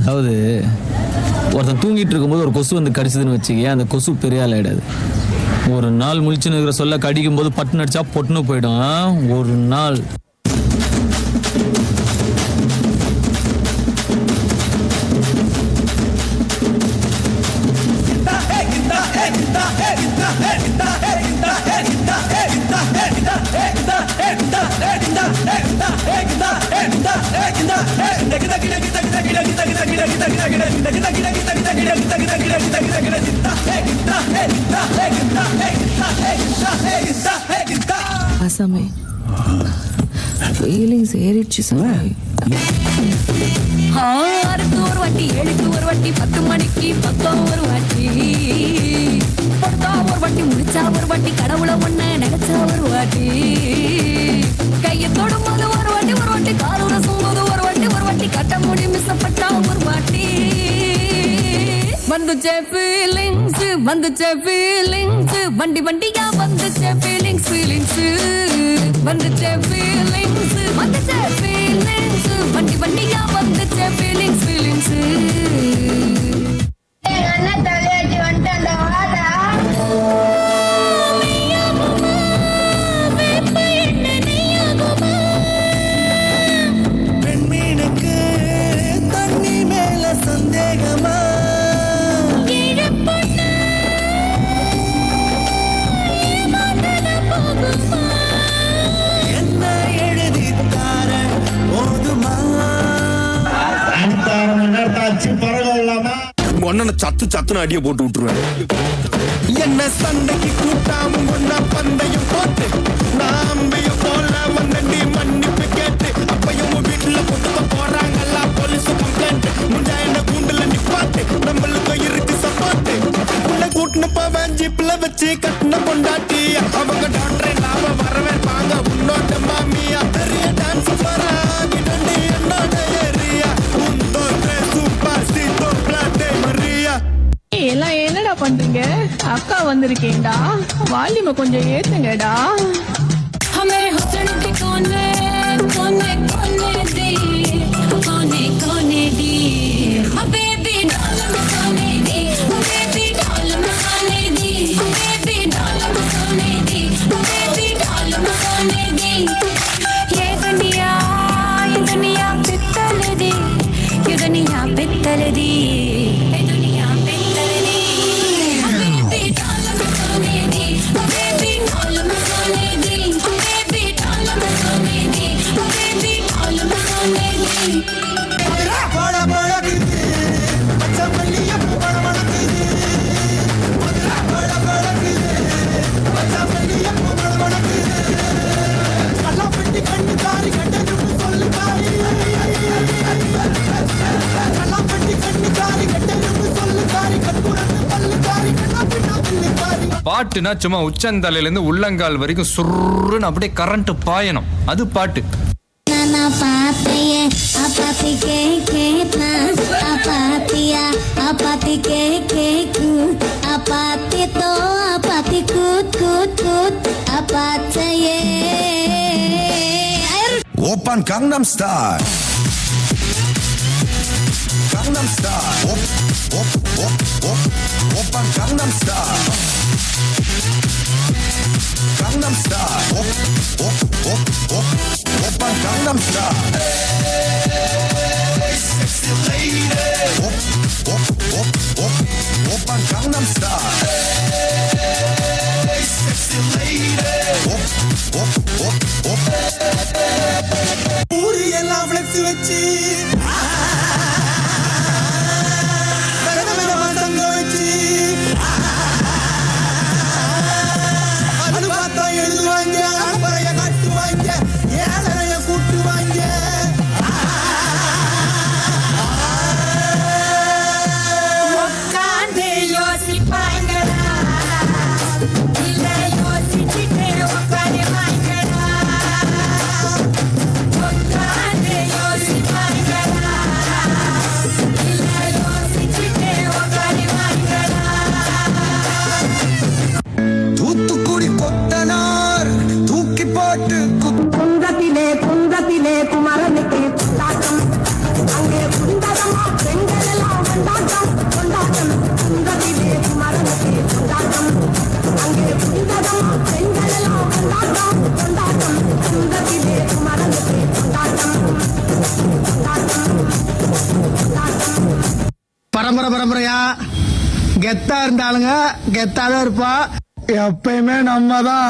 அதாவது ஒருத்தன் தூங்கிட்டு இருக்கும்போது ஒரு கொசு வந்து கடிச்சதுன்னு வச்சுக்க, அந்த கொசு பெரிய ஆள் ஆயிடாது. ஒரு நாள் முழிச்சுன்னு இருக்கிற சொல்ல கடிக்கும் போது பட்டுன்னு அடிச்சா பொட்டுன்னு போயிடும். ஒரு நாள் சாமி ஃபீலிங்ஸ் ஏறிடுச்சு சாமி. ஆறுக்கு ஒரு வாட்டி, ஏழுக்கு ஒரு வாட்டி, 10 மணிக்கு பக்கம் ஒரு வாட்டி, பொறுத்தா ஒரு வாட்டி, முடிச்சா ஒரு வாட்டி, கடவுளை ஒண்ணு நினைச்சா ஒரு வாட்டி, கையை தொடும்போது ஒரு வாட்டி ஒரு வாட்டி, காலூர சும்போது ஒரு வாட்டி ஒரு வாட்டி, கட்ட முடி மிஸ்ஸப்பட்டா ஒரு வாட்டி. வந்துச்சே ஃபீலிங்ஸ், வந்துச்சே ஃபீலிங்ஸ், வண்டி வண்டியா வந்துச்சே ஃபீலிங்ஸ், ஃபீலிங்ஸ் வந்துச்சே ஃபீலிங்ஸ், வந்துச்சே ஃபீலிங்ஸ், வண்டி வண்டியா வந்துச்சே ஃபீலிங்ஸ், ஃபீலிங்ஸ். பெண்மீனுக்கு தண்ணி மேல சந்தேகமா, என்ன எழுதித்தார போதுமா? ஒன்னு சத்து சத்துன்னு அடிய போட்டு விட்டுருவேன். என்ன சண்டைக்கு கூட்டாம ஒன்னா பந்தயம் போட்டு, நாம்பிய போல வந்தண்டி மன்னிப்பு கேட்டு, அப்பயும் வீட்டுல கொடுக்க போறாங்கல்ல போலீஸ் கம்ப்ளைண்ட், முண்டா என்ன கூண்டுல நிப்பாட்டு, நம்மளுக்கு இருக்கு சப்போர்ட். உள்ள கூட்டின போவேன் ஜீப்ல வச்சு கட்டின பொண்டாட்டி, அவங்க டாக்டர் இல்லாம வரவேற்பாங்க உன்னோட மாமியா. பெரிய டான்ஸ் பராகிடண்டி என்னோட ஏரியா, உந்தோ சூப்பர் ஸ்டீட்டோ பிளாட்டே மரியா. எல்லாம் என்னடா பண்றீங்க? அக்கா வந்திருக்கேன்டா, வால்யூமை கொஞ்சம் ஏத்துங்கடா. हमें हुस्न के कोने कोने कोने दी, कोने कोने दी, बेबी डाल में कोने दी, बेबी डाल में कोने दी, बेबी डाल में कोने दी, बेबी डाल में कोने दी. ये दुनिया पित्तल दी, ये दुनिया पित्तल दी, ये दुनिया पित्तल दी. बेबी डाल में कोने दी, बेबी डाल में कोने दी, बेबी डाल में कोने दी, बेबी डाल में कोने दी. போட போடக்குது பச்சை மல்லிய போட மணக்குது, மதுரா போட போடக்குது பச்சை மல்லிய போட மணக்குது, கல்லா பெட்டி கண்ணு காரி கட்டணும்னு சொல்லு காரி, கல்லா பெட்டி கண்ணு காரி கட்டணும்னு சொல்லு காரி, கற்பூரத்து பல்லு காரி, கண்ணா பின்னா பில்லு காரி. பாட்டுனா சும்மா உச்சந்தலையில இருந்து உள்ளங்கால் வரைக்கும் சுருன்னு அப்படியே கரண்ட் பாயணும், அது பாட்டு. ना पाते ये आपाती के ना आपातिया आपाती के कू आपाती तो आपाती कूद कूद कूद आपाते ये Open Gangnam Style. Gangnam Style. Open Gangnam Style. Gangnam Style. Open Gangnam Style. Hey, sexy lady. Open Gangnam Style. Hey, sexy lady. ஊரு எல்லாம் ஃப்ளெக்ஸ் வச்சு தங்க வச்சு அது பார்த்தா எழுதுவாங்க, அன்பறைய காட்டுவாங்க, ஏழரைய கூட்டுவாங்க. கெத்தா இருந்தாலுங்க கெத்தாதான் இருப்பா எப்பயுமே நம்ம தான்